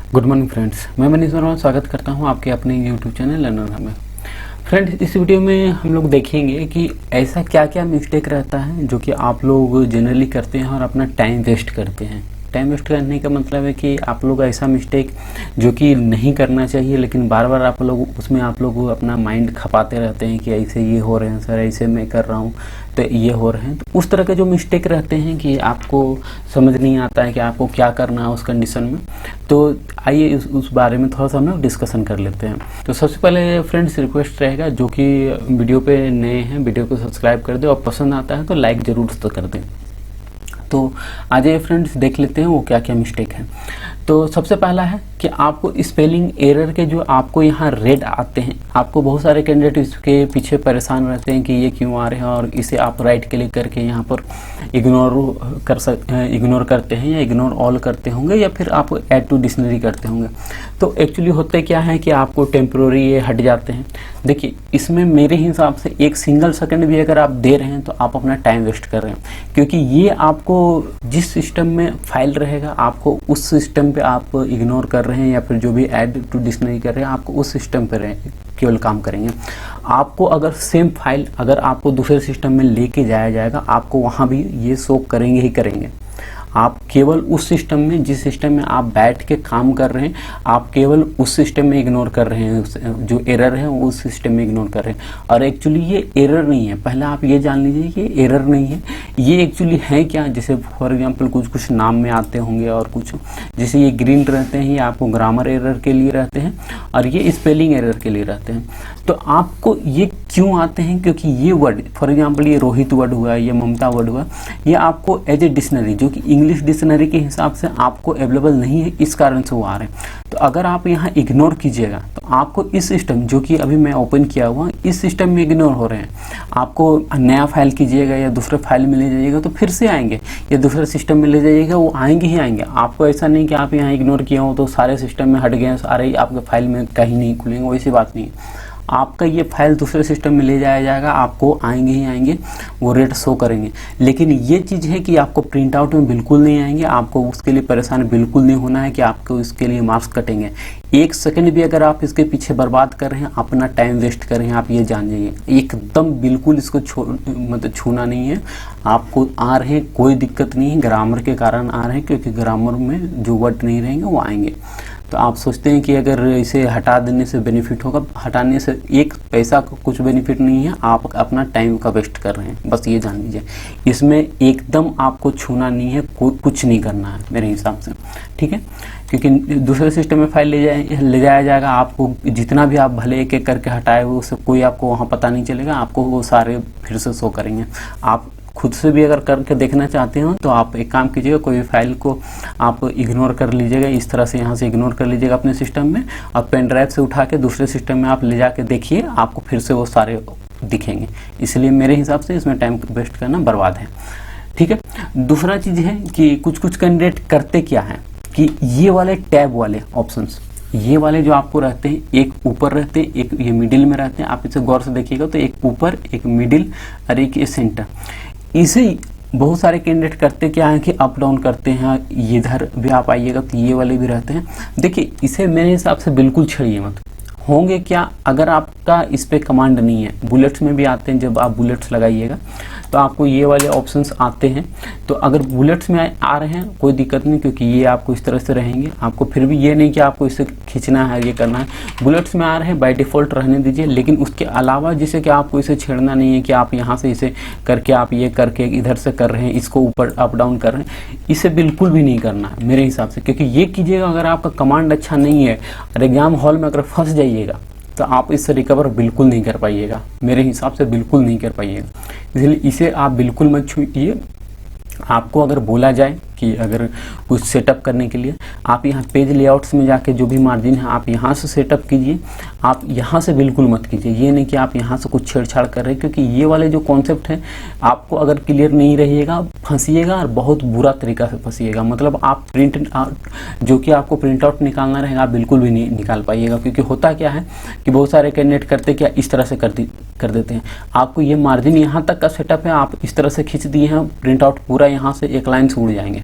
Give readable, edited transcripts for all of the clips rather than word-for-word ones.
Good morning friends, मैं मनीष वर्मा स्वागत करता हूं आपके अपने यूट्यूब चैनल लर्नर में। फ्रेंड्स, इस वीडियो में हम लोग देखेंगे कि ऐसा क्या क्या मिस्टेक रहता है जो कि आप लोग जनरली करते हैं और अपना टाइम वेस्ट करते हैं। टाइम वेस्ट करने का मतलब है कि आप लोग ऐसा मिस्टेक जो कि नहीं करना चाहिए, लेकिन बार बार आप लोग उसमें अपना माइंड खपाते रहते हैं कि ऐसे ये हो रहे हैं सर, ऐसे मैं कर रहा हूँ तो ये हो रहे हैं। तो उस तरह के जो मिस्टेक रहते हैं कि आपको समझ नहीं आता है कि आपको क्या करना है उस कंडीशन में। तो आइए उस बारे में थोड़ा सा हम लोग डिस्कशन कर लेते हैं। तो सबसे पहले फ्रेंड्स रिक्वेस्ट रहेगा, जो कि वीडियो पे नए हैं वीडियो को सब्सक्राइब कर दें और पसंद आता है तो लाइक ज़रूर तो कर दें। तो आ जाइए फ्रेंड्स, देख लेते हैं वो क्या क्या मिस्टेक है। तो सबसे पहला है कि आपको स्पेलिंग एरर के जो आपको यहाँ रेड आते हैं, आपको बहुत सारे कैंडिडेट इसके पीछे परेशान रहते हैं कि ये क्यों आ रहे हैं, और इसे आप राइट क्लिक करके यहाँ पर इग्नोर करते हैं या इग्नोर ऑल करते होंगे, या फिर आप ऐड टू डिक्शनरी करते होंगे। तो एक्चुअली होते क्या है कि आपको टेम्प्रोरी ये हट जाते हैं। देखिए, इसमें मेरे हिसाब से एक सिंगल सेकंड भी अगर आप दे रहे हैं तो आप अपना टाइम वेस्ट कर रहे हैं, क्योंकि ये आपको जिस सिस्टम में फाइल रहेगा आपको उस सिस्टम पे आप इग्नोर कर रहे हैं, या फिर जो भी ऐड टू डिक्शनरी कर रहे हैं आपको उस सिस्टम पे केवल काम करेंगे। आपको अगर सेम फाइल अगर आपको दूसरे सिस्टम में लेके जाया जाएगा, आपको वहाँ भी ये शो करेंगे ही करेंगे। आप केवल उस सिस्टम में, जिस सिस्टम में आप बैठ के काम कर रहे हैं, आप केवल उस सिस्टम में इग्नोर कर रहे हैं, जो एरर है उस सिस्टम में इग्नोर कर रहे हैं। और एक्चुअली ये एरर नहीं है, पहले आप ये जान लीजिए कि एरर नहीं है। ये एक्चुअली है क्या, जैसे फॉर एग्जांपल कुछ नाम में आते होंगे, और कुछ जैसे ये ग्रीन रहते हैं ये आपको ग्रामर एरर के लिए रहते हैं, और ये स्पेलिंग एरर के लिए रहते हैं। तो आपको ये क्यों आते हैं, क्योंकि ये वर्ड फॉर एग्जांपल ये रोहित वर्ड हुआ, ये ममता वर्ड हुआ, ये आपको एज ए डिक्शनरी जो कि इंग्लिश डिक्शनरी के हिसाब से आपको अवेलेबल नहीं है, इस कारण से वो आ रहे हैं। तो अगर आप यहाँ इग्नोर कीजिएगा तो आपको इस सिस्टम जो कि अभी मैं ओपन किया हुआ इस सिस्टम में इग्नोर हो रहे हैं। आपको नया फाइल कीजिएगा या दूसरे फाइल में ले जाइएगा तो फिर से आएंगे, या दूसरे सिस्टम में ले जाइएगा वो आएंगे ही आएंगे। आपको ऐसा नहीं कि आप यहाँ इग्नोर किया हो तो सारे सिस्टम में हट गए, सारे आपके फाइल में कहीं नहीं खुलेंगे, वैसी बात नहीं है। आपका ये फाइल दूसरे सिस्टम में ले जाया जाएगा, आपको आएंगे ही आएंगे, वो रेट शो करेंगे। लेकिन ये चीज़ है कि आपको प्रिंट आउट में बिल्कुल नहीं आएंगे, आपको उसके लिए परेशान बिल्कुल नहीं होना है कि आपको इसके लिए मार्क्स कटेंगे। एक सेकंड भी अगर आप इसके पीछे बर्बाद कर रहे हैं, अपना टाइम वेस्ट कर रहे हैं, आप ये जान जाइए। एकदम बिल्कुल इसको मतलब छूना नहीं है। आपको आ रहे हैं, कोई दिक्कत नहीं है, ग्रामर के कारण आ रहे हैं, क्योंकि ग्रामर में जो वर्ड नहीं रहेंगे वो आएंगे। तो आप सोचते हैं कि अगर इसे हटा देने से बेनिफिट होगा, हटाने से एक पैसा का कुछ बेनिफिट नहीं है, आप अपना टाइम का वेस्ट कर रहे हैं, बस ये जान लीजिए। इसमें एकदम आपको छूना नहीं है, कुछ नहीं करना है मेरे हिसाब से, ठीक है। क्योंकि दूसरे सिस्टम में फाइल ले जाया जाएगा, आपको जितना भी आप भले एक एक करके हटाए हुए उससे कोई आपको वहाँ पता नहीं चलेगा, आपको वो सारे फिर से शो करेंगे। आप खुद से भी अगर करके देखना चाहते हो तो आप एक काम कीजिएगा, कोई फाइल को आप इग्नोर कर लीजिएगा, इस तरह से यहाँ से इग्नोर कर लीजिएगा अपने सिस्टम में, और पेन ड्राइव से उठा के दूसरे सिस्टम में आप ले जाके देखिए, आपको फिर से वो सारे दिखेंगे। इसलिए मेरे हिसाब से इसमें टाइम वेस्ट करना बर्बाद है, ठीक है। दूसरा चीज़ है कि कुछ कैंडिडेट करते क्या है कि ये वाले टैब वाले ऑप्शंस, ये वाले जो आपको रहते हैं, एक ऊपर रहते हैं, एक ये मिडिल में रहते हैं। आप इसे गौर से देखिएगा तो एक ऊपर, एक मिडिल और एक ये सेंटर। इसे बहुत सारे कैंडिडेट करते क्या है कि अप डाउन करते हैं, इधर भी आप आइएगा तो ये वाले भी रहते हैं। देखिए, इसे मेरे हिसाब से बिल्कुल छेड़िए मत। होंगे क्या, अगर आपका इस पे कमांड नहीं है, बुलेट्स में भी आते हैं, जब आप बुलेट्स लगाइएगा तो आपको ये वाले ऑप्शंस आते हैं। तो अगर बुलेट्स में आ रहे हैं कोई दिक्कत नहीं, क्योंकि ये आपको इस तरह से रहेंगे, आपको फिर भी ये नहीं कि आपको इसे खींचना है, ये करना है। बुलेट्स में आ रहे हैं, बाय डिफ़ॉल्ट रहने दीजिए। लेकिन उसके अलावा जैसे कि आपको इसे छेड़ना नहीं है कि आप यहाँ से इसे करके आप ये करके इधर से कर रहे हैं, इसको ऊपर अप डाउन कर रहे हैं, इसे बिल्कुल भी नहीं करना है मेरे हिसाब से। क्योंकि ये कीजिएगा अगर आपका कमांड अच्छा नहीं है और एग्जाम हॉल में अगर फंस जाइएगा तो आप इससे रिकवर बिल्कुल नहीं कर पाइएगा, मेरे हिसाब से बिल्कुल नहीं कर पाइएगा। इसलिए इसे आप बिल्कुल मत छूइए। आपको अगर बोला जाए कि अगर कुछ सेटअप करने के लिए आप यहाँ पेज लेआउट्स में जाके जो भी मार्जिन है आप यहाँ से सेटअप कीजिए, आप यहाँ से बिल्कुल मत कीजिए। ये नहीं कि आप यहाँ से कुछ छेड़छाड़ कर रहे हैं, क्योंकि ये वाले जो कॉन्सेप्ट है आपको अगर क्लियर नहीं रहिएगा फंसिएगा, और बहुत बुरा तरीका से फंसिएगा। मतलब आप प्रिंट आउट जो कि आपको प्रिंट आउट निकालना रहेगा आप बिल्कुल भी नहीं निकाल पाइएगा। क्योंकि होता क्या है कि बहुत सारे कैंडिडेट करते क्या इस तरह से कर देते हैं। आपको ये मार्जिन यहाँ तक का सेटअप है, आप इस तरह से खींच दिए हैं, प्रिंट आउट पूरा यहाँ से एक लाइन से उड़ जाएंगे।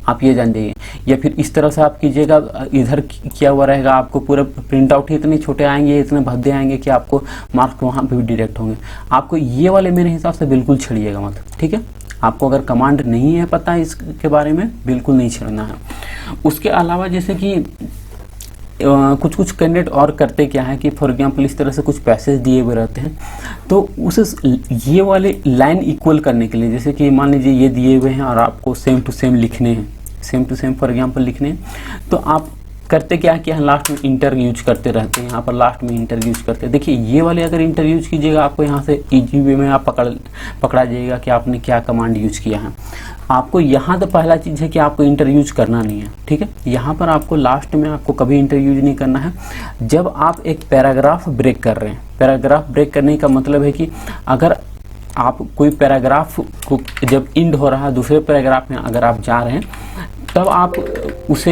आप ये जान जाइए, या फिर इस तरह से आप कीजिएगा, इधर किया हुआ रहेगा, आपको पूरा प्रिंट आउट ही इतने छोटे आएंगे, इतने भद्दे आएंगे कि आपको मार्क्स वहाँ पे भी डिडक्ट होंगे। आपको ये वाले मेरे हिसाब से बिल्कुल छेड़िएगा मत, ठीक है। आपको अगर कमांड नहीं है पता है इसके बारे में, बिल्कुल नहीं छेड़ना है। उसके अलावा जैसे कि कुछ कुछ कैंडिडेट और करते क्या है कि फॉर एग्जांपल इस तरह से कुछ पैसेज दिए हुए रहते हैं, तो उस ये वाले लाइन इक्वल करने के लिए, जैसे कि मान लीजिए ये दिए हुए हैं और आपको सेम टू सेम लिखने हैं, same two same for example लिखने हैं, तो आप करते क्या है कि यहाँ लास्ट में इंटर यूज करते रहते हैं, यहाँ पर लास्ट में इंटर यूज करते हैं। देखिए ये वाले अगर इंटर यूज कीजिएगा, आपको यहाँ से इजी वे में आप पकड़ा जाइएगा कि आपने क्या कमांड यूज किया है। आपको यहाँ तो पहला चीज़ है कि आपको इंटर यूज करना नहीं है, ठीक है। यहाँ पर आपको लास्ट में आपको कभी इंटर यूज नहीं करना है। जब आप एक पैराग्राफ ब्रेक कर रहे हैं, पैराग्राफ ब्रेक करने का मतलब है कि अगर आप कोई पैराग्राफ को जब इंड हो रहा है, दूसरे पैराग्राफ में अगर आप जा रहे हैं, तब आप उसे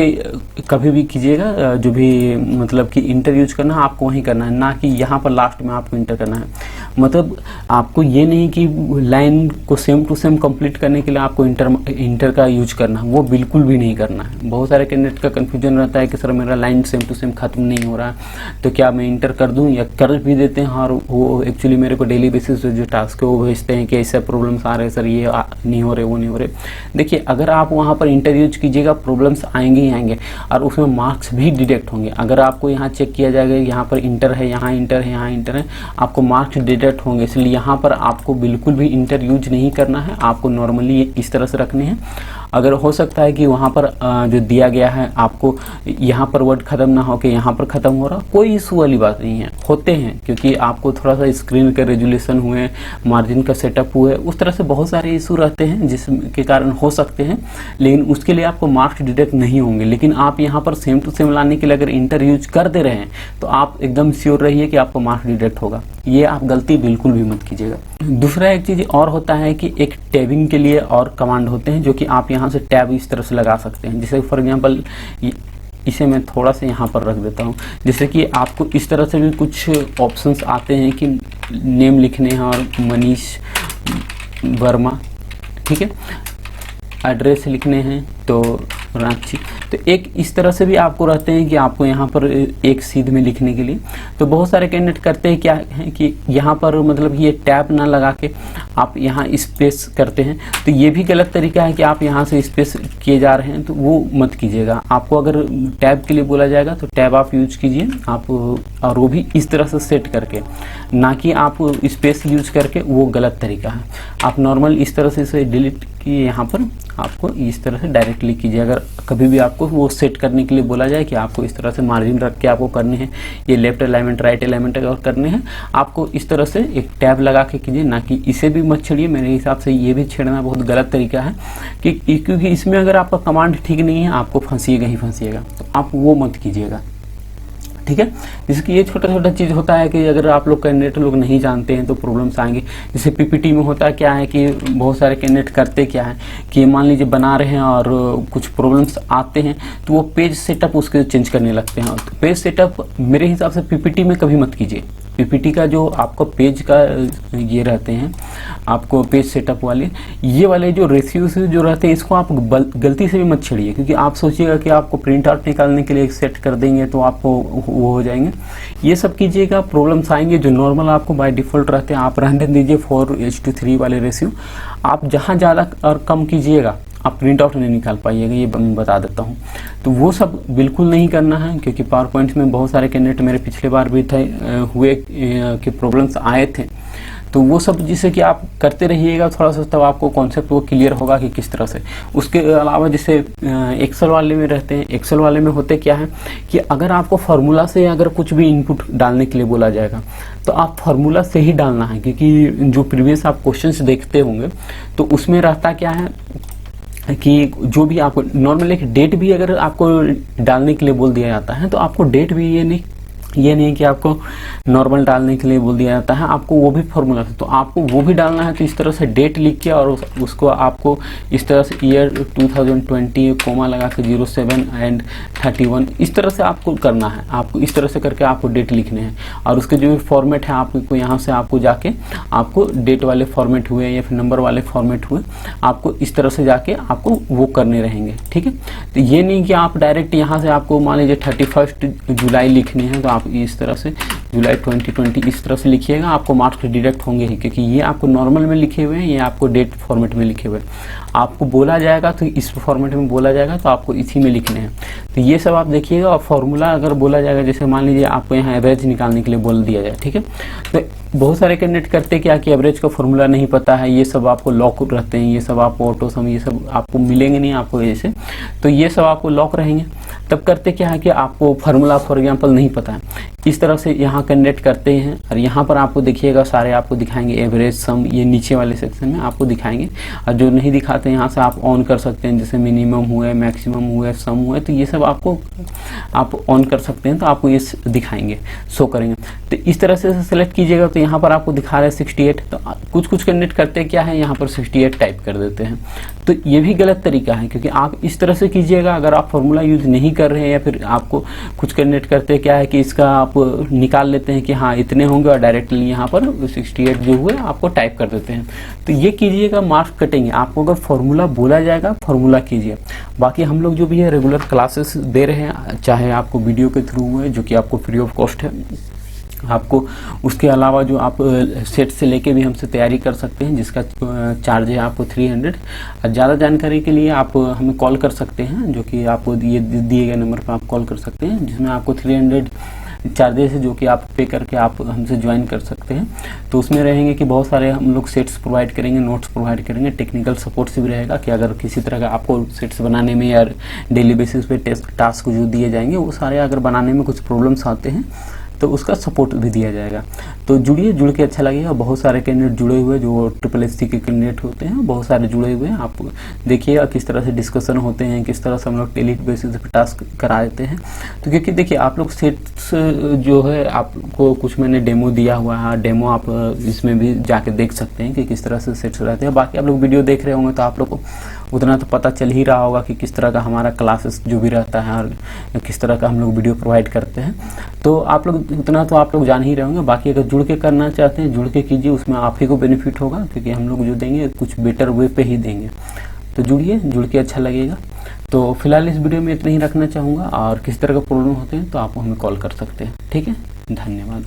कभी भी कीजिएगा, जो भी मतलब कि इंटर यूज करना है आपको वहीं करना है, ना कि यहाँ पर लास्ट में आपको इंटर करना है। मतलब आपको ये नहीं कि लाइन को सेम टू सेम कंप्लीट करने के लिए आपको इंटर का यूज करना है, वो बिल्कुल भी नहीं करना है। बहुत सारे कैंडिडेट का कन्फ्यूजन रहता है कि सर मेरा लाइन सेम टू सेम खत्म नहीं हो रहा है, तो क्या मैं इंटर कर दूँ, या कर भी देते हैं और वो एक्चुअली मेरे को डेली बेसिस पे जो टास्क है वो भेजते हैं कि ऐसे प्रॉब्लम्स आ रहे हैं सर, ये नहीं हो रहे, वो नहीं हो रहे। देखिए अगर आप वहाँ पर इंटर यूज कीजिएगा, प्रॉब्लम्स आएंगे ही आएंगे और उसमें मार्क्स भी डिडक्ट होंगे। अगर आपको यहाँ चेक किया जाएगा यहाँ पर इंटर है, यहाँ इंटर है, यहाँ इंटर है, आपको मार्क्स डिडक्ट होंगे। इसलिए यहाँ पर आपको बिल्कुल भी इंटर यूज नहीं करना है, आपको नॉर्मली इस तरह से रखने हैं। अगर हो सकता है कि वहाँ पर जो दिया गया है आपको यहाँ पर वर्ड खत्म ना हो के यहाँ पर ख़त्म हो रहा, कोई इशू वाली बात नहीं है, होते हैं क्योंकि आपको थोड़ा सा स्क्रीन का रेजुलेशन हुए, मार्जिन का सेटअप हुए, उस तरह से बहुत सारे इशू रहते हैं जिसके कारण हो सकते हैं, लेकिन उसके लिए आपको मार्क्स डिडक्ट नहीं होंगे। लेकिन आप यहाँ पर सेम टू सेम लाने के लिए अगर इंटर यूज कर दे रहे हैं तो आप एकदम श्योर रहिए कि आपको मार्क्स डिडक्ट होगा। ये आप गलती बिल्कुल भी मत कीजिएगा। दूसरा एक चीज़ और होता है कि एक टैबिंग के लिए और कमांड होते हैं जो कि आप यहाँ से टैब इस तरह से लगा सकते हैं। जैसे फॉर एग्जांपल इसे मैं थोड़ा सा यहाँ पर रख देता हूँ। जैसे कि आपको इस तरह से भी कुछ ऑप्शंस आते हैं कि नेम लिखने हैं और मनीष वर्मा, ठीक है, एड्रेस लिखने हैं तो रांची, तो एक इस तरह से भी आपको रहते हैं कि आपको यहाँ पर एक सीध में लिखने के लिए। तो बहुत सारे कैंडिडेट करते हैं क्या है कि यहाँ पर मतलब ये टैब ना लगा के आप यहाँ स्पेस करते हैं, तो ये भी गलत तरीका है कि आप यहाँ से स्पेस किए जा रहे हैं, तो वो मत कीजिएगा। आपको अगर टैब के लिए बोला जाएगा तो टैब आप यूज कीजिए आप, और वो भी इस तरह से सेट करके, ना कि आप स्पेस यूज करके, वो गलत तरीका है। आप नॉर्मल इस तरह से इसे डिलीट किए, यहाँ पर आपको इस तरह से डायरेक्टली कीजिए। अगर कभी भी आपको वो सेट करने के लिए बोला जाए कि आपको इस तरह से मार्जिन रख के आपको करने हैं, ये लेफ्ट अलाइनमेंट राइट अलाइनमेंट अगर करने हैं, आपको इस तरह से एक टैब लगा के कीजिए, ना कि इसे भी मत छेड़िए। मेरे हिसाब से ये भी छेड़ना बहुत गलत तरीका है क्योंकि इसमें अगर आपका कमांड ठीक नहीं है आपको फंसिएगा ही फंसिएगा, तो आप वो मत कीजिएगा, ठीक है। जैसे कि ये छोटा छोटा चीज़ होता है कि अगर आप लोग कैंडिडेट लोग नहीं जानते हैं तो प्रॉब्लम्स आएंगे। जैसे पीपीटी में होता क्या है कि बहुत सारे कैंडिडेट करते क्या है कि मान लीजिए बना रहे हैं और कुछ प्रॉब्लम्स आते हैं तो वो पेज सेटअप उसके चेंज करने लगते हैं। तो पेज सेटअप मेरे हिसाब से पीपीटी में कभी मत कीजिए। पीपीटी का जो आपको पेज का ये रहते हैं, आपको पेज सेटअप वाले, ये वाले जो रेशियोज जो रहते हैं, इसको आप गलती से भी मत छेड़िए, क्योंकि आप सोचिएगा कि आपको प्रिंट आउट निकालने के लिए सेट कर देंगे तो आपको वो हो जाएंगे। ये सब कीजिएगा, प्रॉब्लम्स आएंगे जो नॉर्मल आपको बाय डिफ़ॉल्ट रहते हैं आप रहने दीजिए। 4:3 वाले रेशियो आप जहाँ ज़्यादा और कम कीजिएगा आप प्रिंट आउट नहीं निकाल पाइएगा, ये मैं बता देता हूँ। तो वो सब बिल्कुल नहीं करना है, क्योंकि पावर पॉइंट्स में बहुत सारे कैंडिडेट मेरे पिछले बार भी थे हुए कि प्रॉब्लम्स आए थे। तो वो सब जिसे कि आप करते रहिएगा थोड़ा सा, तब आपको कॉन्सेप्ट वो क्लियर होगा कि किस तरह से। उसके अलावा जैसे एक्सेल वाले में रहते हैं, एक्सेल वाले में होते क्या है कि अगर आपको फार्मूला से अगर कुछ भी इनपुट डालने के लिए बोला जाएगा तो आप फार्मूला से ही डालना है, क्योंकि जो प्रीवियस आप क्वेश्चंस देखते होंगे तो उसमें रहता क्या है कि जो भी आपको नॉर्मल एक डेट भी अगर आपको डालने के लिए बोल दिया जाता है तो आपको डेट भी ये नहीं कि आपको नॉर्मल डालने के लिए बोल दिया जाता है, आपको वो भी फॉर्मूला से, तो आपको वो भी डालना है। तो इस तरह से डेट लिख के और उसको आपको इस तरह से ईयर 2020 कोमा लगा के 07 एंड 31, इस तरह से आपको करना है। आपको इस तरह से करके आपको डेट लिखने हैं और उसके जो भी फॉर्मेट है आपको यहाँ से आपको जाके आपको डेट वाले फॉर्मेट हुए या फिर नंबर वाले फॉर्मेट हुए, आपको इस तरह से जाके आपको वो करने रहेंगे, ठीक है। तो ये नहीं कि आप डायरेक्ट यहाँ से आपको मान लीजिए 31 जुलाई लिखने हैं तो आप इस तरह से जुलाई 2020 इस तरह से लिखिएगा, आपको मार्क्स डिडक्ट होंगे ही, क्योंकि ये आपको नॉर्मल में लिखे हुए हैं, ये आपको डेट फॉर्मेट में लिखे हुए हैं। आपको बोला जाएगा तो इस फॉर्मेट में बोला जाएगा तो आपको इसी में लिखने हैं। तो ये सब आप देखिएगा। और फॉर्मूला अगर बोला जाएगा, जैसे मान लीजिए आपको यहाँ एवरेज निकालने के लिए बोल दिया जाए, ठीक है। तो बहुत सारे कैंडिडेट करते क्या कि एवरेज का फॉर्मूला नहीं पता है, ये सब आपको लॉक रहते हैं, ये सब आपको ऑटो सम ये सब आपको मिलेंगे नहीं आपको ऐसे, तो ये सब आपको लॉक रहेंगे। तब करते क्या है कि आपको फार्मूला फॉर एग्जांपल नहीं पता है, इस तरह से यहाँ कैंडिडेट करते हैं। और यहाँ पर आपको देखिएगा सारे आपको दिखाएंगे एवरेज सम, ये नीचे वाले सेक्शन में आपको दिखाएंगे। और जो नहीं दिखाते यहाँ से आप ऑन कर सकते हैं, जैसे मिनिमम हुए, मैक्सिमम हुए, सम हुए, तो ये सब आपको आप ऑन कर सकते हैं, तो आपको ये दिखाएंगे, शो करेंगे। तो इस तरह से सेलेक्ट कीजिएगा। तो यहाँ पर आपको दिखा रहा है 68, तो कुछ कैंडिडेट करते क्या है यहाँ पर 68 टाइप कर देते हैं। तो ये भी गलत तरीका है, क्योंकि आप इस तरह से कीजिएगा। अगर आप फॉर्मूला यूज नहीं कर रहे हैं या फिर आपको कुछ कैंडिडेट करते क्या है कि इसका आप निकाल लेते हैं कि हाँ इतने होंगे और डायरेक्टली यहाँ पर 68 जो हुए आपको टाइप कर देते हैं, तो ये कीजिएगा, मार्क्स कटेंगे। आपको अगर फॉर्मूला बोला जाएगा फॉर्मूला कीजिए। बाकी हम लोग जो भी है रेगुलर क्लासेस दे रहे हैं, चाहे आपको वीडियो के थ्रू हुए जो कि आपको फ्री ऑफ कॉस्ट है, आपको उसके अलावा जो आप सेट से लेके भी हमसे तैयारी कर सकते हैं, जिसका चार्ज है आपको 300। ज़्यादा जानकारी के लिए आप हमें कॉल कर सकते हैं, जो कि आपको ये दिए गए नंबर पर आप कॉल कर सकते हैं, जिसमें आपको 300 चार्जेस है जो कि आप पे करके आप हमसे ज्वाइन कर सकते हैं। तो उसमें रहेंगे कि बहुत सारे हम लोग सेट्स प्रोवाइड करेंगे, नोट्स प्रोवाइड करेंगे, टेक्निकल सपोर्ट से भी रहेगा कि अगर किसी तरह का आपको सेट्स बनाने में या डेली बेसिस पे टास्क जो दिए जाएंगे वो सारे अगर बनाने में कुछ प्रॉब्लम्स आते हैं तो उसका सपोर्ट भी दिया जाएगा। तो जुड़िए, जुड़ के अच्छा लगेगा। बहुत सारे कैंडिडेट जुड़े हुए जो SSC के कैंडिडेट होते हैं, बहुत सारे जुड़े हुए हैं। आप देखिएगा किस तरह से डिस्कशन होते हैं, किस तरह से हम लोग डेली बेसिस पे टास्क करा देते हैं। तो क्योंकि देखिए आप लोग सेट्स जो है आपको कुछ मैंने डेमो दिया हुआ है, डेमो आप इसमें भी जाके देख सकते हैं कि किस तरह से सेट्स रहते हैं। बाकी आप लोग वीडियो देख रहे होंगे तो आप लोग को उतना तो पता चल ही रहा होगा कि किस तरह का हमारा क्लासेस जो भी रहता है और किस तरह का हम लोग वीडियो प्रोवाइड करते हैं। तो आप लोग उतना तो आप लोग जान ही रहे होंगे। बाकी अगर जुड़ के करना चाहते हैं, जुड़ के कीजिए, उसमें आप ही को बेनिफिट होगा, क्योंकि हम लोग जो देंगे कुछ बेटर वे पे ही देंगे। तो जुड़िए, जुड़ के अच्छा लगेगा। तो फिलहाल इस वीडियो में इतना ही रखना चाहूँगा, और किस तरह का प्रॉब्लम होते हैं तो आप हमें कॉल कर सकते हैं। ठीक है, धन्यवाद।